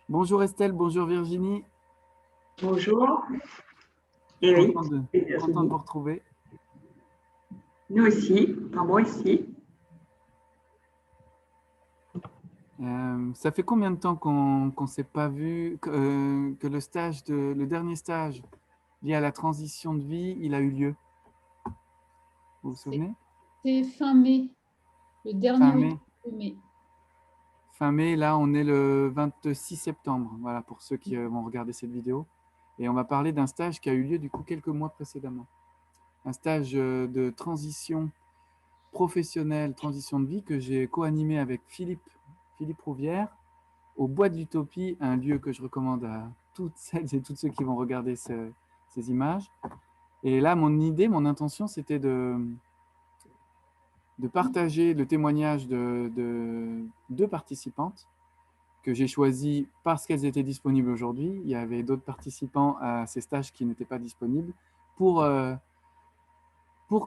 Bonjour Estelle, bonjour Virginie. Bonjour, Eric Content de, et content de Virginie. vous retrouver. Nous aussi, enfin moi aussi. Ça fait combien de temps qu'on ne s'est pas vu, que le dernier stage lié à la transition de vie, il a eu lieu? Vous vous souvenez? C'est fin mai, le dernier Fin mai. week-end de mai. Fin mai, là on est le 26 septembre, voilà, pour ceux qui vont regarder cette vidéo. Et on va parler d'un stage qui a eu lieu du coup quelques mois précédemment. Un stage de transition professionnelle, transition de vie que j'ai co-animé avec Philippe Rouvière au Bois de l'Utopie, un lieu que je recommande à toutes celles et tous ceux qui vont regarder ces images. Et là, mon idée, mon intention, c'était de partager le témoignage de deux participantes que j'ai choisies parce qu'elles étaient disponibles aujourd'hui. Il y avait d'autres participants à ces stages qui n'étaient pas disponibles pour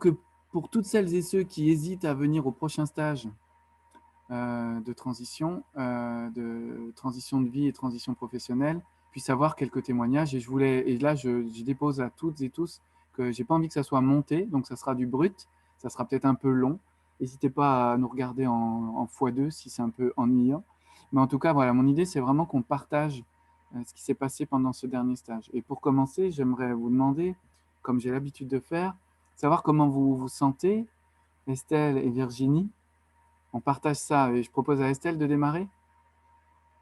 que pour toutes celles et ceux qui hésitent à venir au prochain stage de transition de vie et transition professionnelle, puissent avoir quelques témoignages. Et là, je dépose à toutes et tous que j'ai pas envie que ça soit monté, donc ça sera du brut, ça sera peut-être un peu long. N'hésitez pas à nous regarder en x2 si c'est un peu ennuyant. Mais en tout cas, voilà, mon idée, c'est vraiment qu'on partage ce qui s'est passé pendant ce dernier stage. Et pour commencer, j'aimerais vous demander, comme j'ai l'habitude de faire, savoir comment vous vous sentez, Estelle et Virginie. On partage ça et je propose à Estelle de démarrer.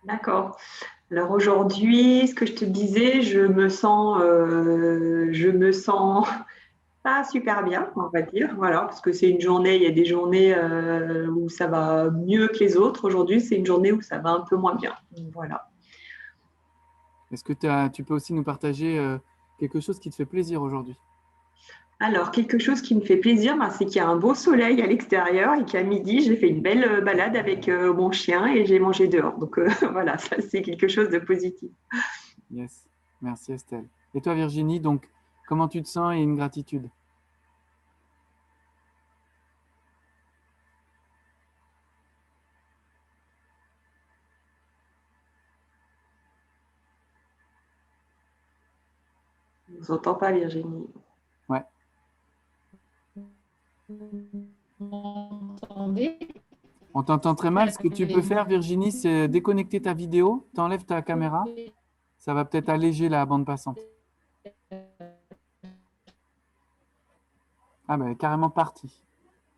D'accord. Alors aujourd'hui, ce que je te disais, je me sens pas super bien, on va dire. Voilà, parce que c'est une journée, il y a des journées où ça va mieux que les autres. Aujourd'hui, c'est une journée où ça va un peu moins bien. Voilà. Est-ce que tu peux aussi nous partager quelque chose qui te fait plaisir aujourd'hui? Alors, quelque chose qui me fait plaisir, ben, c'est qu'il y a un beau soleil à l'extérieur et qu'à midi, j'ai fait une belle balade avec mon chien et j'ai mangé dehors. Donc voilà, ça c'est quelque chose de positif. Yes, merci Estelle. Et toi Virginie, donc comment tu te sens et une gratitude? Je ne vous entends pas, Virginie. Ouais. Vous m'entendez? On t'entend très mal. Ce que tu peux faire, Virginie, c'est déconnecter ta vidéo, t'enlèves ta caméra. Ça va peut-être alléger la bande passante. Ah ben, elle est carrément partie.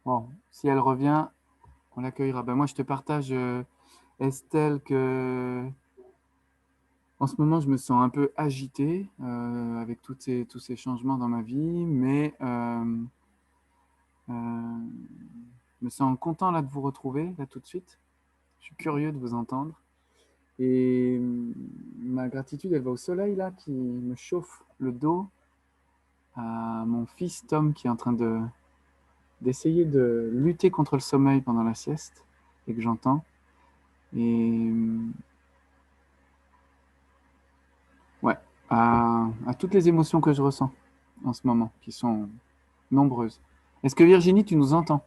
Bon, si elle revient, on l'accueillera. Ben, moi, je te partage, Estelle, que en ce moment, je me sens un peu agité avec tous ces changements dans ma vie, mais je me sens content là de vous retrouver, là tout de suite. Je suis curieux de vous entendre. Et ma gratitude, elle va au soleil là qui me chauffe le dos, à mon fils Tom qui est en train d'essayer de lutter contre le sommeil pendant la sieste et que j'entends. Et ouais, à toutes les émotions que je ressens en ce moment, qui sont nombreuses. Est-ce que Virginie, tu nous entends?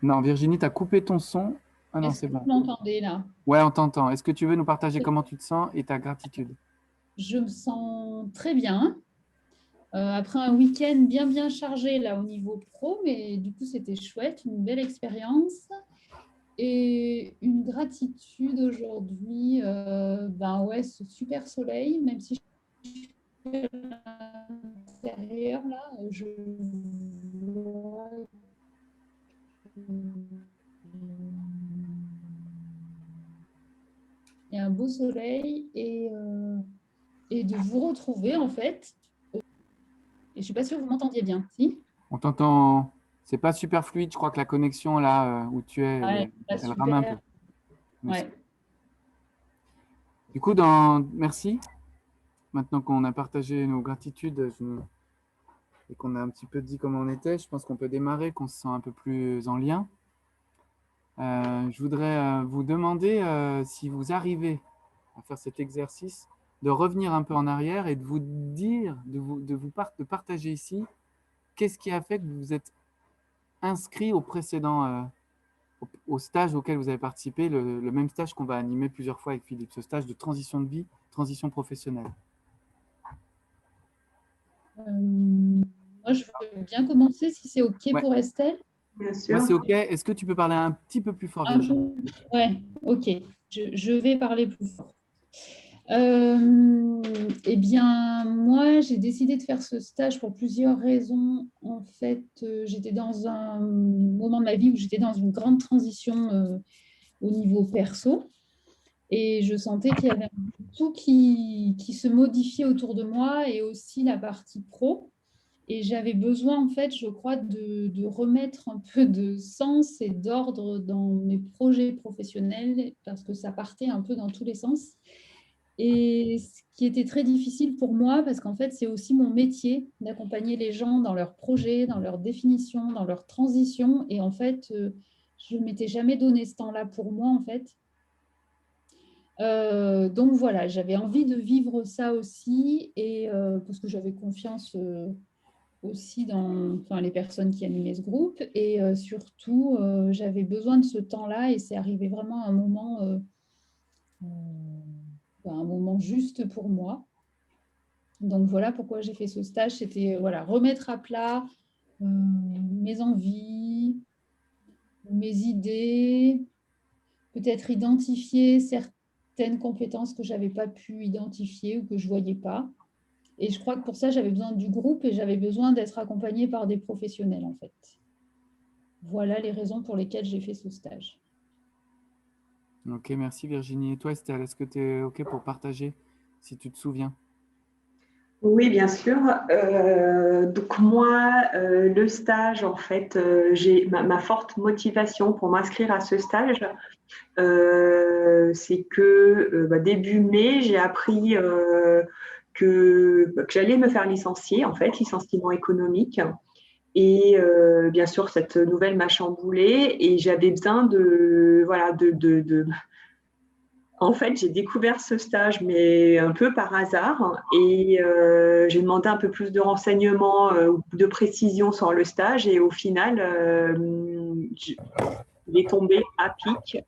Non, Virginie, tu as coupé ton son. Ah non, Est-ce c'est que vous bon. m'entendez là? Ouais, on t'entend. Est-ce que tu veux nous partager comment tu te sens et ta gratitude? Je me sens très bien. Après un week-end bien chargé là au niveau pro, mais du coup c'était chouette, une belle expérience et une gratitude aujourd'hui. Ben ouais, ce super soleil, même si je suis à l'intérieur là, je vois il y a un beau soleil et de vous retrouver en fait. Et je ne suis pas sûre que vous m'entendiez bien. Si? On t'entend. C'est pas super fluide. Je crois que la connexion là où tu es, Ouais, pas elle rame un peu. super. Mais Ouais. du coup, merci. Maintenant qu'on a partagé nos gratitudes et qu'on a un petit peu dit comment on était, je pense qu'on peut démarrer, qu'on se sent un peu plus en lien. Je voudrais vous demander si vous arrivez à faire cet exercice, de revenir un peu en arrière et de vous dire, de partager ici, qu'est-ce qui a fait que vous vous êtes inscrit au précédent au stage auquel vous avez participé, le même stage qu'on va animer plusieurs fois avec Philippe, ce stage de transition de vie, transition professionnelle. Moi, je veux bien commencer si c'est OK Ouais. pour Estelle. Bien Moi, sûr. c'est OK. Est-ce que tu peux parler un petit peu plus fort, Un Virginie? peu. Ouais, OK. Je vais parler plus fort. Eh bien, moi, j'ai décidé de faire ce stage pour plusieurs raisons. En fait, j'étais dans un moment de ma vie où j'étais dans une grande transition au niveau perso et je sentais qu'il y avait tout qui se modifiait autour de moi et aussi la partie pro. Et j'avais besoin, en fait, je crois, de remettre un peu de sens et d'ordre dans mes projets professionnels parce que ça partait un peu dans tous les sens. Et ce qui était très difficile pour moi, parce qu'en fait, c'est aussi mon métier d'accompagner les gens dans leurs projets, dans leur définition, dans leur transition. Et en fait, je ne m'étais jamais donné ce temps-là pour moi, en fait. Donc voilà, j'avais envie de vivre ça aussi, et parce que j'avais confiance aussi dans les personnes qui animaient ce groupe. Et surtout, j'avais besoin de ce temps-là, et c'est arrivé vraiment à un moment juste pour moi. Donc voilà pourquoi j'ai fait ce stage, c'était voilà, remettre à plat mes envies, mes idées, peut-être identifier certaines compétences que je n'avais pas pu identifier ou que je ne voyais pas. Et je crois que pour ça, j'avais besoin du groupe et j'avais besoin d'être accompagnée par des professionnels, en fait. Voilà les raisons pour lesquelles j'ai fait ce stage. OK, merci Virginie. Et toi, Estelle, est-ce que tu es OK pour partager, si tu te souviens? Oui, bien sûr. Donc moi, le stage, en fait, j'ai ma forte motivation pour m'inscrire à ce stage, c'est que début mai, j'ai appris que j'allais me faire licencier, en fait, licenciement économique. Et bien sûr, cette nouvelle m'a chamboulée et j'avais besoin voilà, en fait, j'ai découvert ce stage, mais un peu par hasard, et j'ai demandé un peu plus de renseignements, de précision sur le stage, et au final, il est tombé à pic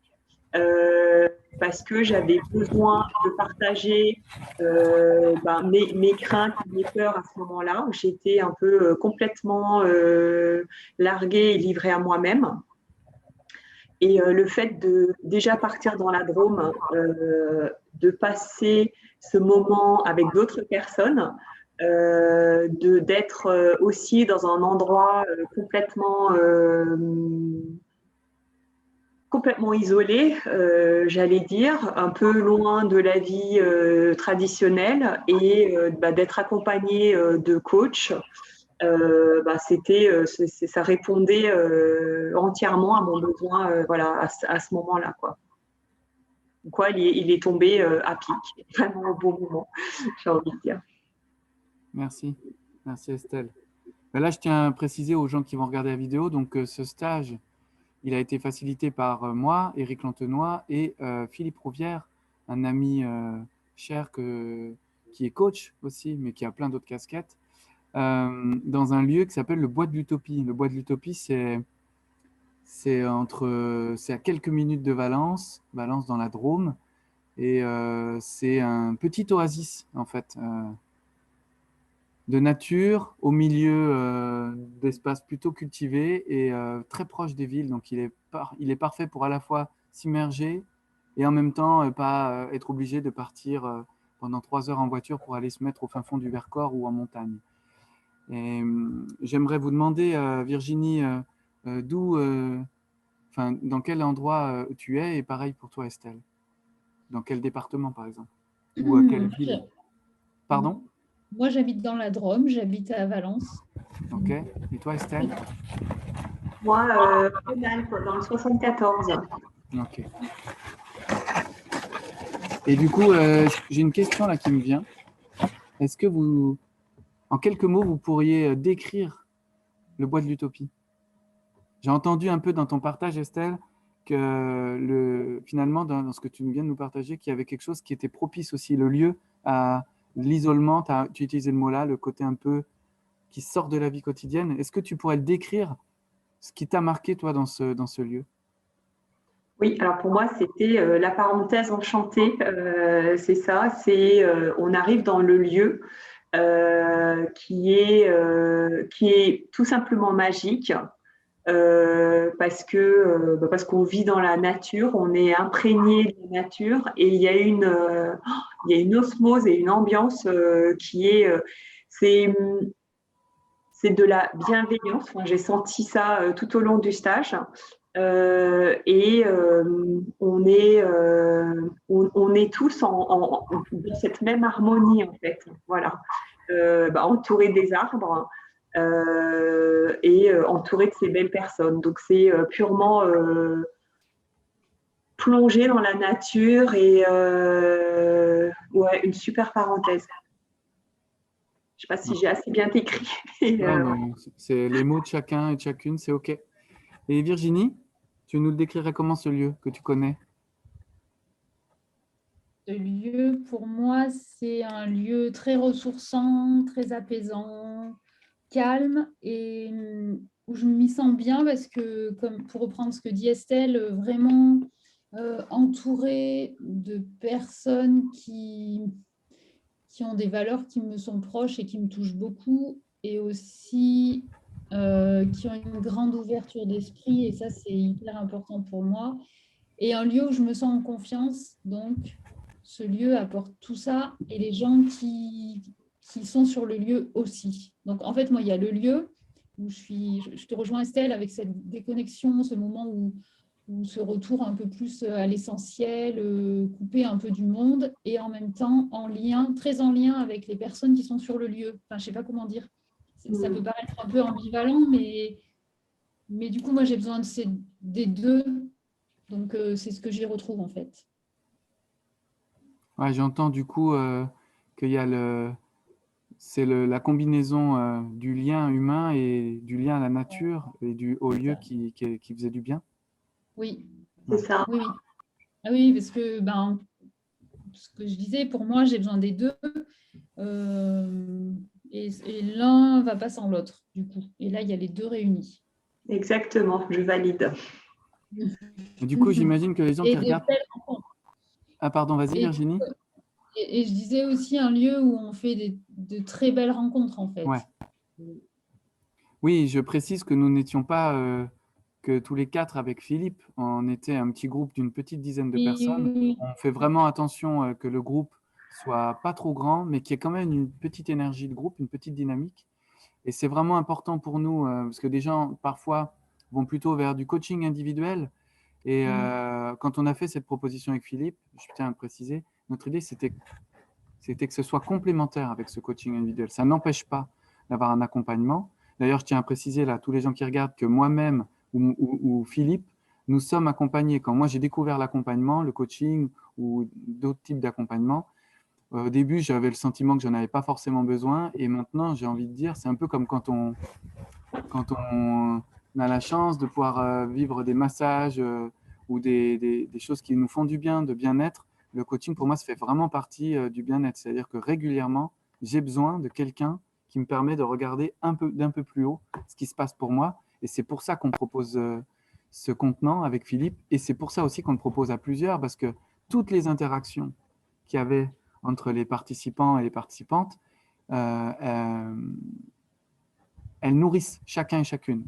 parce que j'avais besoin de partager mes craintes, mes peurs à ce moment-là. J'étais un peu complètement larguée et livrée à moi-même. Et le fait de déjà partir dans la Drôme, de passer ce moment avec d'autres personnes, d'être aussi dans un endroit complètement isolé, j'allais dire, un peu loin de la vie traditionnelle, et d'être accompagné de coachs. Ça répondait entièrement à mon besoin voilà, à ce moment-là. Quoi, il est tombé à pic, vraiment au bon moment, j'ai envie de dire. Merci. Merci Estelle. Ben là, je tiens à préciser aux gens qui vont regarder la vidéo, donc ce stage, il a été facilité par moi, Éric Lantenois, et Philippe Rouvière, un ami cher qui est coach aussi, mais qui a plein d'autres casquettes, dans un lieu qui s'appelle le Bois de l'Utopie. Le Bois de l'Utopie, c'est à quelques minutes de Valence dans la Drôme, et c'est un petit oasis, en fait, de nature, au milieu d'espaces plutôt cultivés et très proche des villes. Donc, il est parfait pour à la fois s'immerger et en même temps pas être obligé de partir pendant 3 heures en voiture pour aller se mettre au fin fond du Vercors ou en montagne. Et j'aimerais vous demander, Virginie, dans quel endroit tu es, et pareil pour toi, Estelle. Dans quel département, par exemple? Ou à quelle ville? Pardon? Moi, j'habite dans la Drôme, j'habite à Valence. Ok. Et toi, Estelle? Moi, Rhône-Alpes, dans le 74. Ok. Et du coup, j'ai une question là qui me vient. Est-ce que en quelques mots, vous pourriez décrire le Bois de l'Utopie? J'ai entendu un peu dans ton partage, Estelle, que finalement, dans ce que tu viens de nous partager, qu'il y avait quelque chose qui était propice aussi, le lieu à l'isolement. Tu utilisais le mot là, le côté un peu qui sort de la vie quotidienne. Est-ce que tu pourrais le décrire, ce qui t'a marqué, toi, dans ce lieu? Oui, alors pour moi, c'était la parenthèse enchantée. C'est ça, on arrive dans le lieu qui est tout simplement magique. Parce qu'on vit dans la nature, on est imprégné de la nature et il y a une osmose et une ambiance c'est, c'est de la bienveillance. Enfin, j'ai senti ça tout au long du stage. On est tous dans cette même harmonie en fait. Voilà. Entouré des arbres entouré de ces belles personnes. Donc c'est purement plongé dans la nature ouais, une super parenthèse. Je ne sais pas si j'ai assez bien décrit. Non, mais c'est les mots de chacun et de chacune, c'est OK. Et Virginie, tu nous le décrirais comment ce lieu que tu connais? Ce lieu, pour moi, c'est un lieu très ressourçant, très apaisant, calme et où je m'y sens bien parce que, comme pour reprendre ce que dit Estelle, vraiment entourée de personnes qui ont des valeurs qui me sont proches et qui me touchent beaucoup et aussi qui ont une grande ouverture d'esprit et ça, c'est hyper important pour moi. Et un lieu où je me sens en confiance, donc ce lieu apporte tout ça et les gens qui sont sur le lieu aussi. Donc en fait, moi, il y a le lieu où je te rejoins Estelle avec cette déconnexion, ce moment où ce retour un peu plus à l'essentiel, coupé un peu du monde et en même temps très en lien avec les personnes qui sont sur le lieu. Enfin, je ne sais pas comment dire. Ça peut paraître un peu ambivalent, mais du coup, moi, j'ai besoin des deux. Donc, c'est ce que j'y retrouve en fait. Ouais, j'entends du coup qu'il y a la combinaison du lien humain et du lien à la nature et au lieu qui faisait du bien. Oui, c'est ça. oui, oui. Ah oui, parce que ce que je disais, pour moi, j'ai besoin des deux. Et l'un ne va pas sans l'autre, du coup. Et là, il y a les deux réunis. Exactement, je valide. Et du coup, j'imagine que les gens Et qui de regardent… belles rencontres. Ah pardon, vas-y Et, Virginie. et je disais aussi un lieu où on fait de très belles rencontres, en fait. Ouais. Oui, je précise que nous n'étions pas que tous les quatre avec Philippe. On était un petit groupe d'une petite dizaine de Oui, personnes. oui, On fait vraiment attention que le groupe soit pas trop grand, mais qu'il y ait quand même une petite énergie de groupe, une petite dynamique. Et c'est vraiment important pour nous parce que des gens parfois vont plutôt vers du coaching individuel. Et quand on a fait cette proposition avec Philippe, je tiens à le préciser, notre idée c'était que ce soit complémentaire avec ce coaching individuel. Ça n'empêche pas d'avoir un accompagnement. D'ailleurs, je tiens à préciser là, tous les gens qui regardent, que moi-même ou Philippe, nous sommes accompagnés. Quand moi j'ai découvert l'accompagnement, le coaching ou d'autres types d'accompagnement, au début, j'avais le sentiment que je n'en avais pas forcément besoin. Et maintenant, j'ai envie de dire, c'est un peu comme quand on a la chance de pouvoir vivre des massages ou des choses qui nous font du bien, de bien-être. Le coaching, pour moi, ça fait vraiment partie du bien-être. C'est-à-dire que régulièrement, j'ai besoin de quelqu'un qui me permet de regarder d'un peu plus haut ce qui se passe pour moi. Et c'est pour ça qu'on propose ce contenant avec Philippe. Et c'est pour ça aussi qu'on le propose à plusieurs, parce que toutes les interactions qu'il y avait entre les participants et les participantes, euh, elles nourrissent chacun et chacune.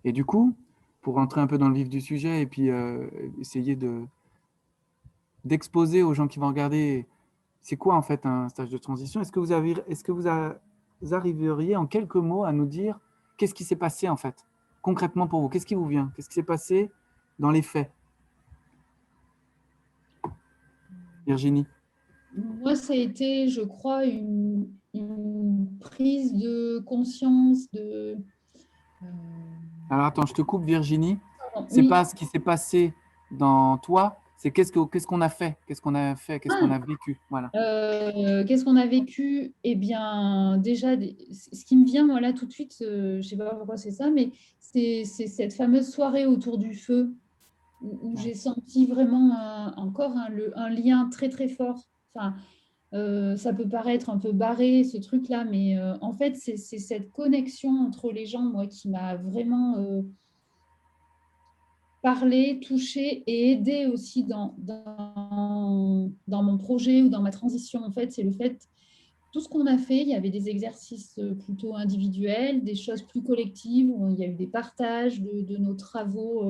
Et du coup, pour rentrer un peu dans le vif du sujet et puis essayer d'exposer aux gens qui vont regarder, c'est quoi en fait un stage de transition? Est-ce que vous arriveriez en quelques mots à nous dire qu'est-ce qui s'est passé en fait, concrètement pour vous? Qu'est-ce qui vous vient? Qu'est-ce qui s'est passé dans les faits? Virginie? Moi, ça a été, je crois, une prise de conscience Alors attends, je te coupe Virginie. C'est oui, pas ce qui s'est passé dans toi, c'est qu'est-ce qu'on a fait? Qu'est-ce qu'on a fait? Qu'est-ce qu'on a vécu? Voilà. qu'est-ce qu'on a vécu? Eh bien, déjà, ce qui me vient, moi, là, tout de suite, je ne sais pas pourquoi c'est ça, mais c'est cette fameuse soirée autour du feu où j'ai senti vraiment encore un lien très, très fort. Enfin, ça peut paraître un peu barré, ce truc-là, mais en fait, c'est cette connexion entre les gens, moi, qui m'a vraiment parler, toucher et aider aussi dans mon projet ou dans ma transition. En fait, c'est le fait, tout ce qu'on a fait, il y avait des exercices plutôt individuels, des choses plus collectives, où il y a eu des partages de nos travaux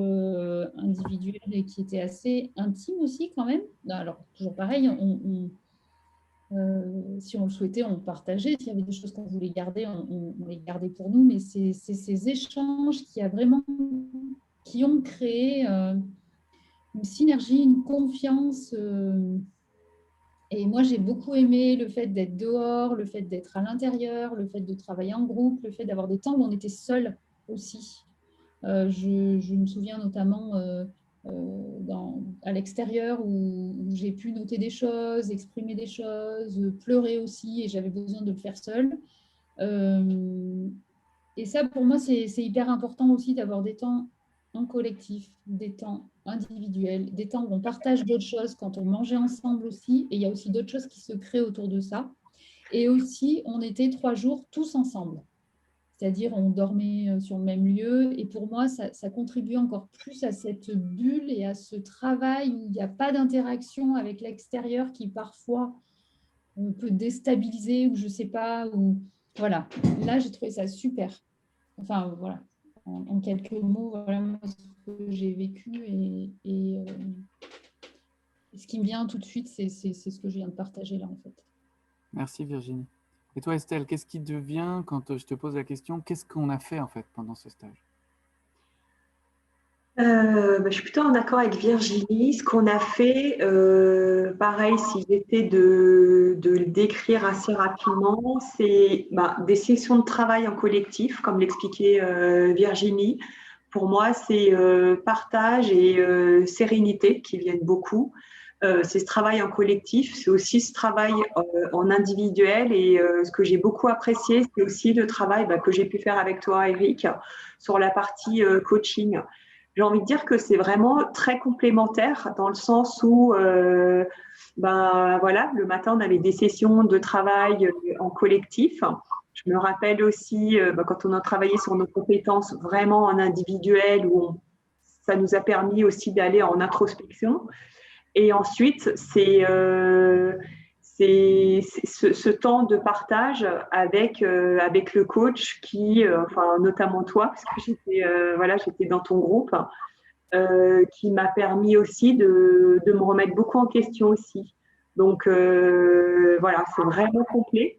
individuels et qui étaient assez intimes aussi quand même. Alors, toujours pareil, si on le souhaitait, on partageait. S'il y avait des choses qu'on voulait garder, on les gardait pour nous. Mais c'est ces échanges qui ont créé une synergie, une confiance. Et moi, j'ai beaucoup aimé le fait d'être dehors, le fait d'être à l'intérieur, le fait de travailler en groupe, le fait d'avoir des temps où on était seul aussi. Je me souviens notamment à l'extérieur où j'ai pu noter des choses, exprimer des choses, pleurer aussi, et j'avais besoin de le faire seule. Et ça, pour moi, c'est hyper important aussi d'avoir des temps en collectif, des temps individuels, des temps où on partage d'autres choses, quand on mangeait ensemble aussi. Et il y a aussi d'autres choses qui se créent autour de ça. Et aussi, on était 3 jours tous ensemble. C'est-à-dire, on dormait sur le même lieu. Et pour moi, ça contribue encore plus à cette bulle et à ce travail où il n'y a pas d'interaction avec l'extérieur qui parfois peut déstabiliser ou je ne sais pas. Ou... Voilà. Là, j'ai trouvé ça super. Enfin, voilà. En quelques mots, voilà ce que j'ai vécu. Et ce qui me vient tout de suite, c'est ce que je viens de partager là, en fait. Merci Virginie. Et toi Estelle, qu'est-ce qui devient, quand je te pose la question, qu'est-ce qu'on a fait en fait pendant ce stage? Je suis plutôt en accord avec Virginie. Ce qu'on a fait, pareil, si j'étais de le décrire assez rapidement, c'est des sessions de travail en collectif, comme l'expliquait Virginie. Pour moi, c'est partage et sérénité qui viennent beaucoup. C'est ce travail en collectif, c'est aussi ce travail en individuel. Et ce que j'ai beaucoup apprécié, c'est aussi le travail que j'ai pu faire avec toi, Eric, sur la partie coaching. J'ai envie de dire que c'est vraiment très complémentaire dans le sens où, voilà, le matin, on avait des sessions de travail en collectif. Je me rappelle aussi, quand on a travaillé sur nos compétences vraiment en individuel, ça nous a permis aussi d'aller en introspection. Et ensuite, c'est ce temps de partage avec le coach qui, notamment toi, parce que j'étais dans ton groupe, qui m'a permis aussi de me remettre beaucoup en question aussi. Donc voilà, c'est vraiment complet.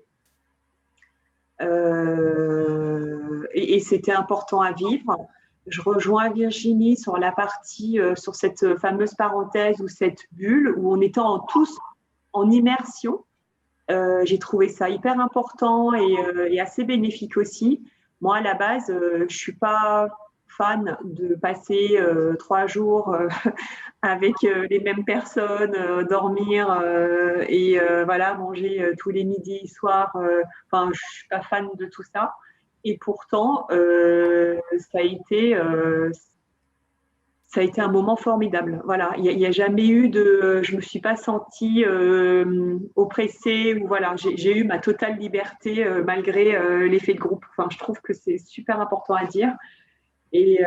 Et c'était important à vivre. Je rejoins Virginie sur la partie, sur cette fameuse parenthèse ou cette bulle où on était tous en immersion. J'ai trouvé ça hyper important et assez bénéfique aussi. Moi, à la base, je ne suis pas fan de passer 3 jours avec les mêmes personnes, dormir et voilà, manger tous les midis, soirs. Je ne suis pas fan de tout ça. Et pourtant, ça a été un moment formidable. Voilà, il n'y a jamais eu je me suis pas sentie oppressée ou voilà, j'ai eu ma totale liberté malgré l'effet de groupe. Enfin, je trouve que c'est super important à dire. Et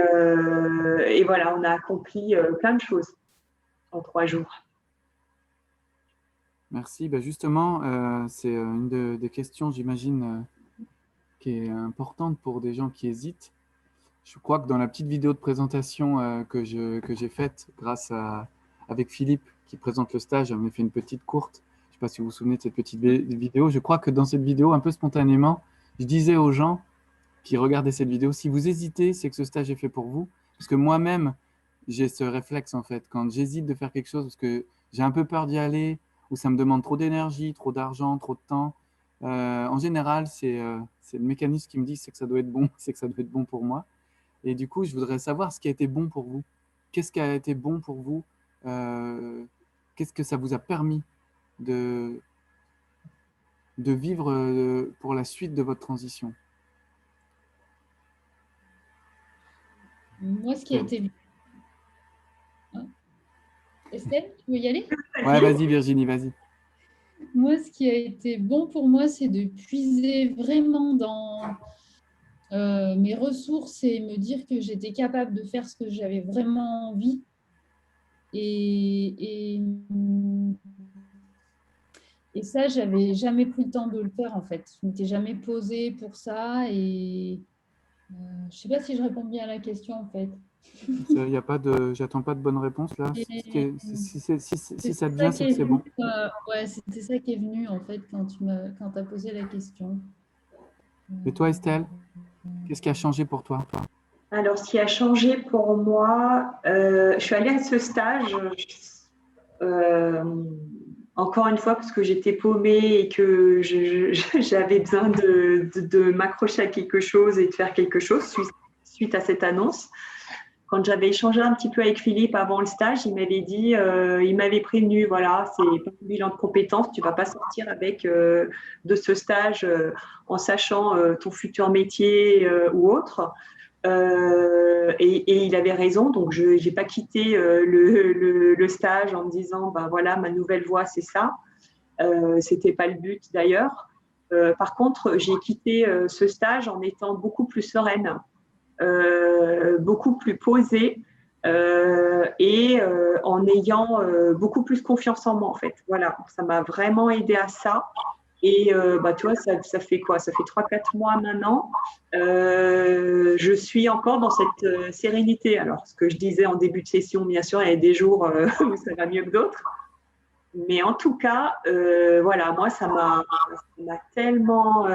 voilà, on a accompli plein de choses en 3 jours. Merci. Justement, c'est une des questions, j'imagine, qui est importante pour des gens qui hésitent. Je crois que dans la petite vidéo de présentation que j'ai faite avec Philippe qui présente le stage, j'en ai fait une petite courte. Je ne sais pas si vous vous souvenez de cette petite vidéo. Je crois que dans cette vidéo, un peu spontanément, je disais aux gens qui regardaient cette vidéo, si vous hésitez, c'est que ce stage est fait pour vous. Parce que moi-même, j'ai ce réflexe en fait. Quand j'hésite de faire quelque chose, parce que j'ai un peu peur d'y aller, ou ça me demande trop d'énergie, trop d'argent, trop de temps, en général, c'est le mécanisme qui me dit c'est que ça doit être bon, c'est que ça doit être bon pour moi. Et du coup, je voudrais savoir ce qui a été bon pour vous. Qu'est-ce qui a été bon pour vous? Qu'est-ce que ça vous a permis de vivre pour la suite de votre transition? Moi, ce qui a été... Estelle, tu veux y aller? Ouais, vas-y Virginie, vas-y. Moi, ce qui a été bon pour moi, c'est de puiser vraiment dans mes ressources et me dire que j'étais capable de faire ce que j'avais vraiment envie. Et ça, j'avais jamais pris le temps de le faire en fait. Je m'étais jamais posée pour ça et je sais pas si je réponds bien à la question en fait. Il y a pas de, j'attends pas de bonne réponse là. Et Si ça te ça vient, qui c'est que est c'est venu, bon. ouais, c'était ça qui est venu en fait quand tu as posé la question. Et toi, Estelle, qu'est-ce qui a changé pour toi? Alors, ce qui a changé pour moi, je suis allée à ce stage, euh, encore une fois, parce que j'étais paumée et que j'avais besoin de m'accrocher à quelque chose et de faire quelque chose suite à cette annonce. Quand j'avais échangé un petit peu avec Philippe avant le stage, il m'avait dit, il m'avait prévenu, voilà, c'est pas un bilan de compétences, tu vas pas sortir avec de ce stage en sachant ton futur métier ou autre. Et il avait raison, donc je n'ai pas quitté le stage en me disant, ben voilà, ma nouvelle voie, c'est ça. C'était pas le but d'ailleurs. Par contre, j'ai quitté ce stage en étant beaucoup plus sereine, beaucoup plus posée et en ayant beaucoup plus confiance en moi en fait. Voilà, ça m'a vraiment aidé à ça. Et bah, tu vois, ça fait quoi? Ça fait 3-4 mois maintenant. Je suis encore dans cette sérénité. Alors, ce que je disais en début de session, bien sûr, il y a des jours où ça va mieux que d'autres. Mais en tout cas, voilà, moi, ça m'a tellement.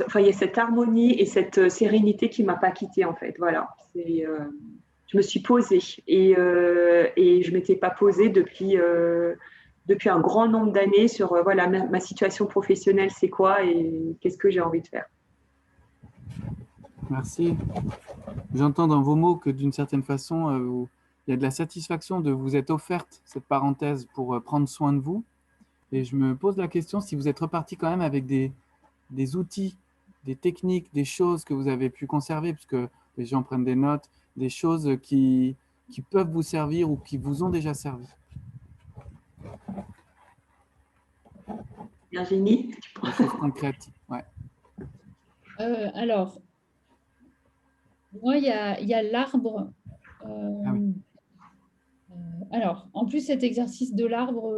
Enfin, il y a cette harmonie et cette sérénité qui ne m'a pas quittée, en fait. Voilà. Je me suis posée et je ne m'étais pas posée depuis un grand nombre d'années sur voilà, ma situation professionnelle, c'est quoi et qu'est-ce que j'ai envie de faire. Merci. J'entends dans vos mots que d'une certaine façon, il y a de la satisfaction de vous être offerte cette parenthèse pour prendre soin de vous. Et je me pose la question si vous êtes reparti quand même avec des outils, des techniques, des choses que vous avez pu conserver, puisque les gens prennent des notes, des choses qui peuvent vous servir ou qui vous ont déjà servi. Virginie? Des choses concrètes. Ouais. Alors, moi, il y a l'arbre. Ah oui. Alors, en plus, cet exercice de l'arbre,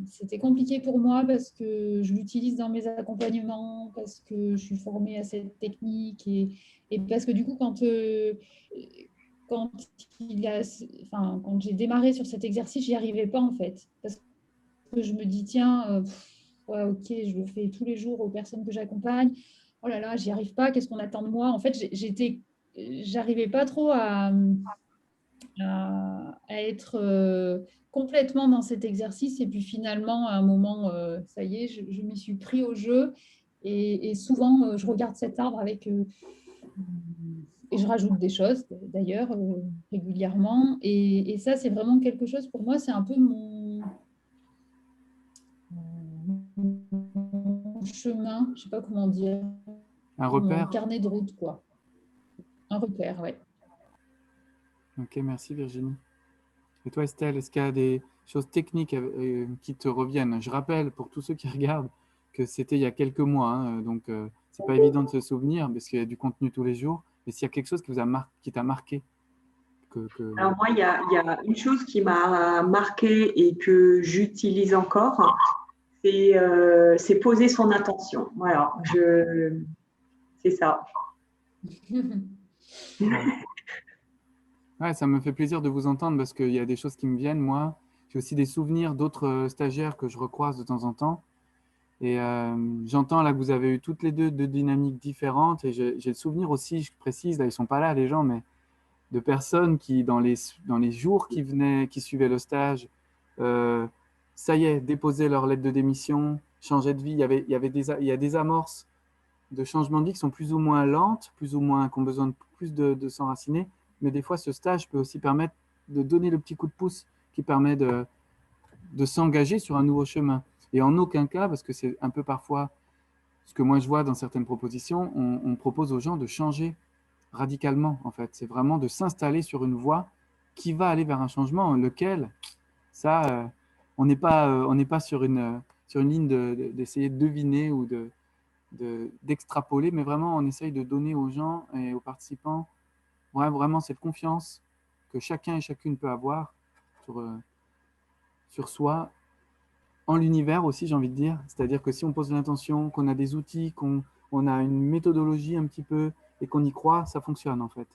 c'était compliqué pour moi parce que je l'utilise dans mes accompagnements, parce que je suis formée à cette technique et parce que du coup, quand, quand j'ai démarré sur cet exercice, j'y arrivais pas en fait. Parce que je me dis, tiens, ouais, ok, je le fais tous les jours aux personnes que j'accompagne. Oh là là, j'y arrive pas, qu'est-ce qu'on attend de moi? En fait, j'arrivais pas trop à être complètement dans cet exercice. Et puis finalement, à un moment, ça y est, je m'y suis pris au jeu. Et souvent, je regarde cet arbre avec... et je rajoute des choses, d'ailleurs, régulièrement. Et ça, c'est vraiment quelque chose, pour moi, c'est un peu mon chemin, je ne sais pas comment dire, Un mon repère. carnet de route, quoi. Un repère, ouais. Ok, merci Virginie. Et toi Estelle, est-ce qu'il y a des choses techniques qui te reviennent? Je rappelle pour tous ceux qui regardent que c'était il y a quelques mois, hein, donc c'est pas évident de se souvenir parce qu'il y a du contenu tous les jours. Mais s'il y a quelque chose qui t'a marqué, Alors moi, il y a une chose qui m'a marquée et que j'utilise encore, c'est poser son intention. Voilà, c'est ça. Ouais, ça me fait plaisir de vous entendre parce qu'il y a des choses qui me viennent, moi. J'ai aussi des souvenirs d'autres stagiaires que je recroise de temps en temps. Et j'entends là que vous avez eu toutes les deux dynamiques différentes. Et j'ai le souvenir aussi, je précise, là, ils ne sont pas là les gens, mais de personnes qui, dans les jours qui venaient, qui suivaient le stage, euh, ça y est, déposaient leur lettre de démission, changeaient de vie. Il y a des amorces de changement de vie qui sont plus ou moins lentes, plus ou moins, qui ont besoin de plus de s'enraciner. Mais des fois, ce stage peut aussi permettre de donner le petit coup de pouce qui permet de s'engager sur un nouveau chemin. Et en aucun cas, parce que c'est un peu parfois ce que moi je vois dans certaines propositions, on propose aux gens de changer radicalement, en fait. C'est vraiment de s'installer sur une voie qui va aller vers un changement, lequel, ça, on n'est pas sur une ligne d'essayer de deviner ou d'extrapoler, mais vraiment, on essaye de donner aux gens et aux participants vraiment cette confiance que chacun et chacune peut avoir sur soi, en l'univers aussi, j'ai envie de dire. C'est-à-dire que si on pose l'intention, qu'on a des outils, qu'on a une méthodologie un petit peu et qu'on y croit, ça fonctionne en fait.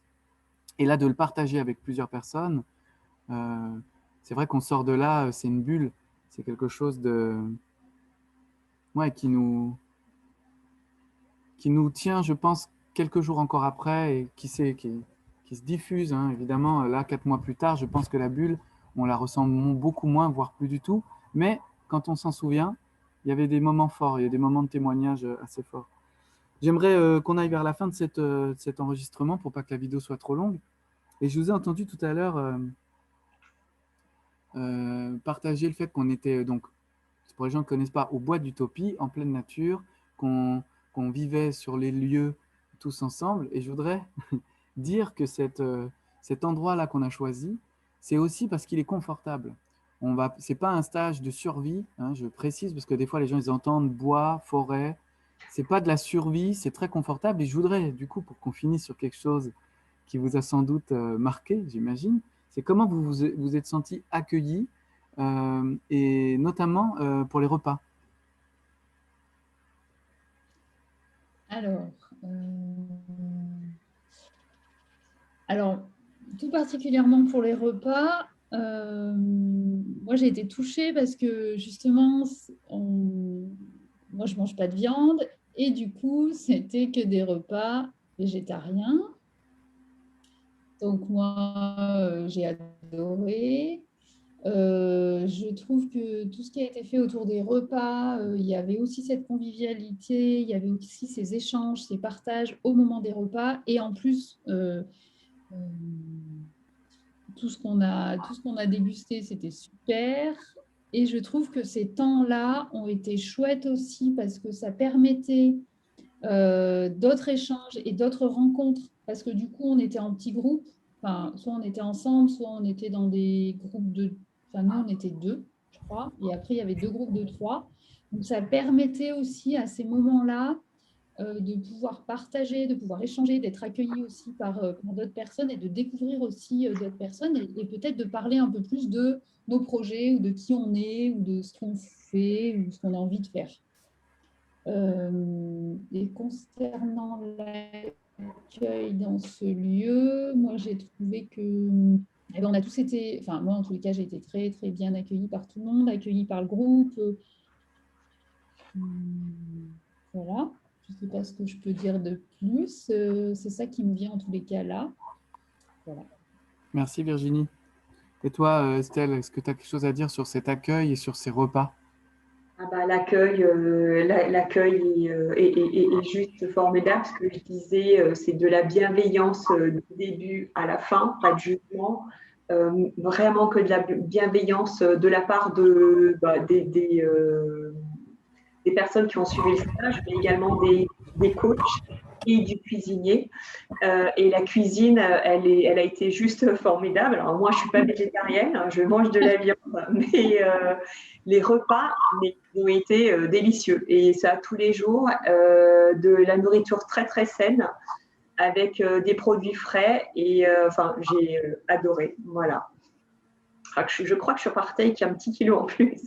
Et là, de le partager avec plusieurs personnes, c'est vrai qu'on sort de là, c'est une bulle, c'est quelque chose qui nous tient, je pense, quelques jours encore après et qui se diffuse, hein. Évidemment, là, 4 mois plus tard, je pense que la bulle, on la ressent beaucoup moins, voire plus du tout. Mais quand on s'en souvient, il y avait des moments forts, il y a des moments de témoignage assez forts. J'aimerais qu'on aille vers la fin de cet enregistrement pour pas que la vidéo soit trop longue. Et je vous ai entendu tout à l'heure partager le fait qu'on était, donc, pour les gens qui ne connaissent pas, au bois d'Utopie, en pleine nature, qu'on vivait sur les lieux tous ensemble. Et je voudrais dire que cet endroit-là qu'on a choisi, c'est aussi parce qu'il est confortable. C'est pas un stage de survie, hein, je précise, parce que des fois les gens ils entendent bois, forêt. C'est pas de la survie, c'est très confortable. Et je voudrais, du coup, pour qu'on finisse sur quelque chose qui vous a sans doute marqué, j'imagine, c'est comment vous êtes senti accueilli, et notamment pour les repas. Alors, alors, tout particulièrement pour les repas, moi j'ai été touchée parce que justement, moi je ne mange pas de viande et du coup, c'était que des repas végétariens. Donc moi, j'ai adoré. Je trouve que tout ce qui a été fait autour des repas, il y avait aussi cette convivialité, il y avait aussi ces échanges, ces partages au moment des repas. Et en plus, tout ce qu'on a dégusté, c'était super. Et je trouve que ces temps-là ont été chouettes aussi parce que ça permettait d'autres échanges et d'autres rencontres. Parce que du coup, on était en petits groupes. Enfin, soit on était ensemble, soit on était dans des groupes de... Enfin, nous, on était 2, je crois. Et après, il y avait 2 groupes de 3. Donc, ça permettait aussi à ces moments-là de pouvoir partager, de pouvoir échanger, d'être accueilli aussi par d'autres personnes et de découvrir aussi d'autres personnes et peut-être de parler un peu plus de nos projets ou de qui on est ou de ce qu'on fait ou ce qu'on a envie de faire. Et concernant l'accueil dans ce lieu, moi j'ai trouvé que on a tous été, enfin moi en tous les cas j'ai été très très bien accueillie par tout le monde, accueillie par le groupe. Voilà, je ne sais pas ce que je peux dire de plus. C'est ça qui me vient en tous les cas là. Voilà. Merci Virginie. Et toi, Estelle, est-ce que tu as quelque chose à dire sur cet accueil et sur ces repas? Ah bah, l'accueil est juste formidable. Ce que je disais, c'est de la bienveillance du début à la fin, pas de jugement. Vraiment que de la bienveillance de la part des personnes qui ont suivi le stage, mais également des coachs et du cuisinier. Et la cuisine, elle a été juste formidable. Alors moi, je ne suis pas végétarienne, hein, je mange de la viande, mais les repas ont été délicieux. Et ça, tous les jours, de la nourriture très, très saine, avec des produits frais. Et enfin, j'ai adoré. Voilà. Je crois que je suis repartie avec un petit kilo en plus.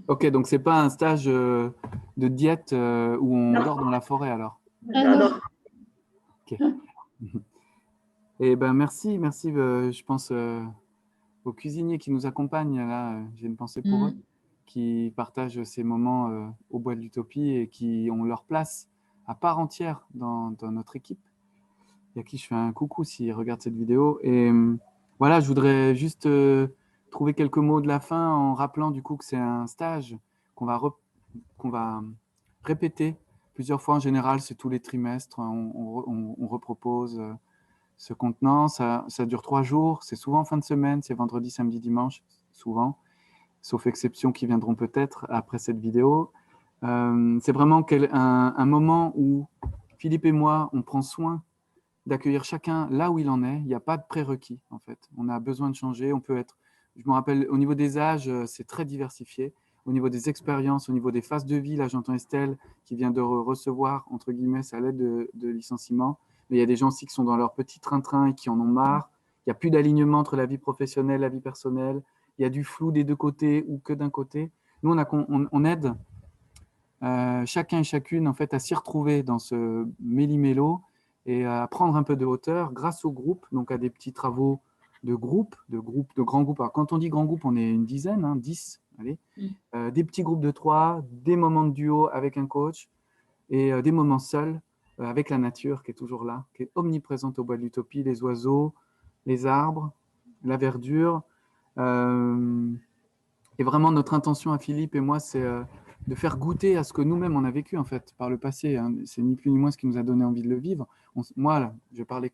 Ok, donc c'est pas un stage de diète où on dort dans la forêt alors. Alors, Ok. Et ben merci, je pense aux cuisiniers qui nous accompagnent là. J'ai une pensée pour eux, qui partagent ces moments au bois de l'Utopie et qui ont leur place à part entière dans notre équipe. Et à qui je fais un coucou s'ils regardent cette vidéo. Et voilà, je voudrais juste trouver quelques mots de la fin en rappelant du coup que c'est un stage qu'on va répéter plusieurs fois en général, c'est tous les trimestres, on repropose ce contenant, ça dure 3 jours, c'est souvent en fin de semaine, c'est vendredi, samedi, dimanche, souvent, sauf exceptions qui viendront peut-être après cette vidéo. C'est vraiment un moment où Philippe et moi, on prend soin d'accueillir chacun là où il en est. Il n'y a pas de prérequis, en fait. On a besoin de changer. On peut être, je me rappelle, au niveau des âges, c'est très diversifié. au niveau des expériences, au niveau des phases de vie. Là, j'entends Estelle qui vient de recevoir, entre guillemets, sa lettre de licenciement. Mais il y a des gens aussi qui sont dans leur petit train-train et qui en ont marre. Il n'y a plus d'alignement entre la vie professionnelle et la vie personnelle. Il y a du flou des deux côtés ou que d'un côté. Nous, on aide chacun et chacune en fait, à s'y retrouver dans ce méli-mélo et à prendre un peu de hauteur grâce au groupe, donc à des petits travaux de groupe, de grands groupes. Alors, quand on dit grand groupe, on est une dizaine, 10, allez. Des petits groupes de 3, des moments de duo avec un coach et des moments seuls avec la nature qui est toujours là, qui est omniprésente au bois de l'Utopie, les oiseaux, les arbres, la verdure. Et vraiment, notre intention à Philippe et moi, c'est de faire goûter à ce que nous-mêmes on a vécu en fait par le passé. Hein. C'est ni plus ni moins ce qui nous a donné envie de le vivre. Moi, là, je parlais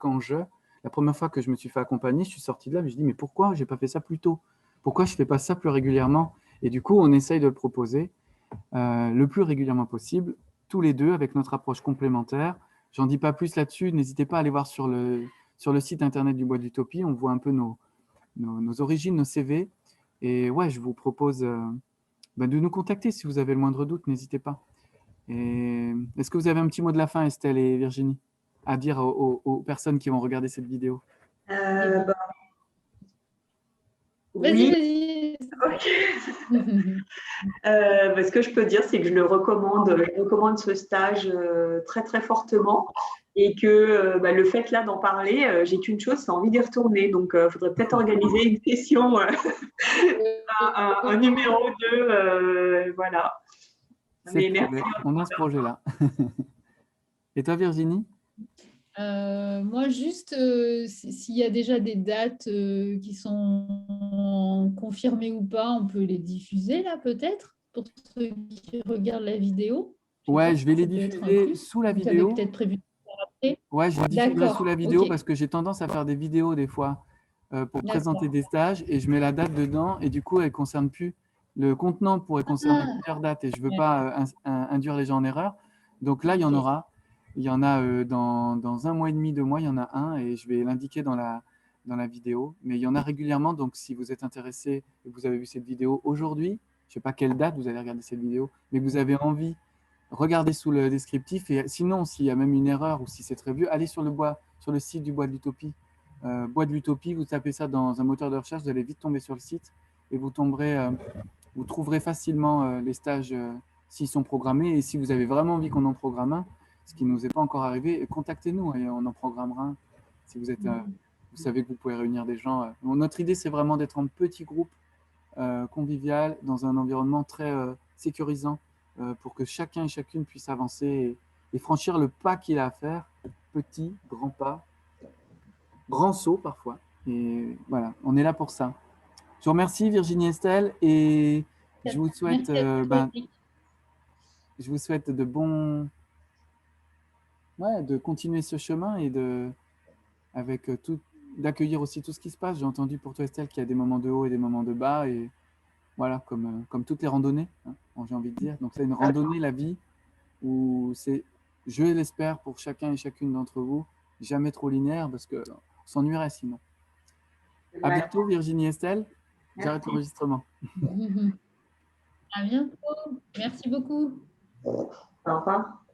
la première fois que je me suis fait accompagner, je suis sorti de là, mais je dis mais pourquoi j'ai pas fait ça plus tôt? Pourquoi je fais pas ça plus régulièrement? Et du coup, on essaye de le proposer le plus régulièrement possible, tous les deux avec notre approche complémentaire. J'en dis pas plus là-dessus. N'hésitez pas à aller voir sur le site internet du Bois d'Utopie. On voit un peu nos origines, nos CV. Et ouais, je vous propose de nous contacter si vous avez le moindre doute, n'hésitez pas. Est-ce que vous avez un petit mot de la fin, Estelle et Virginie, à dire aux personnes qui vont regarder cette vidéo? Vas-y, Oui. vas-y. Ce que je peux dire, c'est que je recommande ce stage très très fortement et que le fait là d'en parler, j'ai qu'une chose, c'est envie d'y retourner. Donc, il faudrait peut-être organiser une session, un numéro 2, voilà. Mais merci. On a ce projet-là. Et toi, Virginie? Moi, juste, s'il y a déjà des dates qui sont confirmées ou pas, on peut les diffuser là, peut-être, pour ceux qui regardent la vidéo. Ouais, je vais les diffuser sous la vidéo. Peut-être prévu après. Ouais, je les diffuserai sous la vidéo parce que j'ai tendance à faire des vidéos des fois pour présenter des stages et je mets la date dedans et du coup, elle ne concerne plus. Le contenant pourrait concerner plusieurs dates et je ne veux pas induire les gens en erreur. Donc là, il y en aura. Il y en a dans 1 mois et demi, 2 mois, il y en a un et je vais l'indiquer dans la vidéo. Mais il y en a régulièrement, donc si vous êtes intéressé et que vous avez vu cette vidéo aujourd'hui, je ne sais pas quelle date vous allez regarder cette vidéo, mais que vous avez envie, regardez sous le descriptif. Et sinon, s'il y a même une erreur ou si c'est très vieux, allez sur le site du Bois de l'Utopie. Bois de l'Utopie, vous tapez ça dans un moteur de recherche, vous allez vite tomber sur le site et vous trouverez facilement les stages s'ils sont programmés. Et si vous avez vraiment envie qu'on en programme un, ce qui ne nous est pas encore arrivé, contactez-nous et on en programmera un. Si vous savez que vous pouvez réunir des gens. Notre idée, c'est vraiment d'être en petit groupe convivial dans un environnement très sécurisant pour que chacun et chacune puisse avancer et franchir le pas qu'il a à faire, petit, grand pas, grand saut parfois. Et voilà, on est là pour ça. Je vous remercie Virginie Estelle et je vous souhaite, de continuer ce chemin et d'accueillir aussi tout ce qui se passe. J'ai entendu pour toi Estelle qu'il y a des moments de haut et des moments de bas et voilà, comme toutes les randonnées, hein, j'ai envie de dire. Donc c'est une randonnée, la vie, où c'est, je l'espère pour chacun et chacune d'entre vous, jamais trop linéaire parce qu'on s'ennuierait sinon. À bientôt Virginie Estelle. J'arrête l'enregistrement. À bientôt. Merci beaucoup. Au revoir.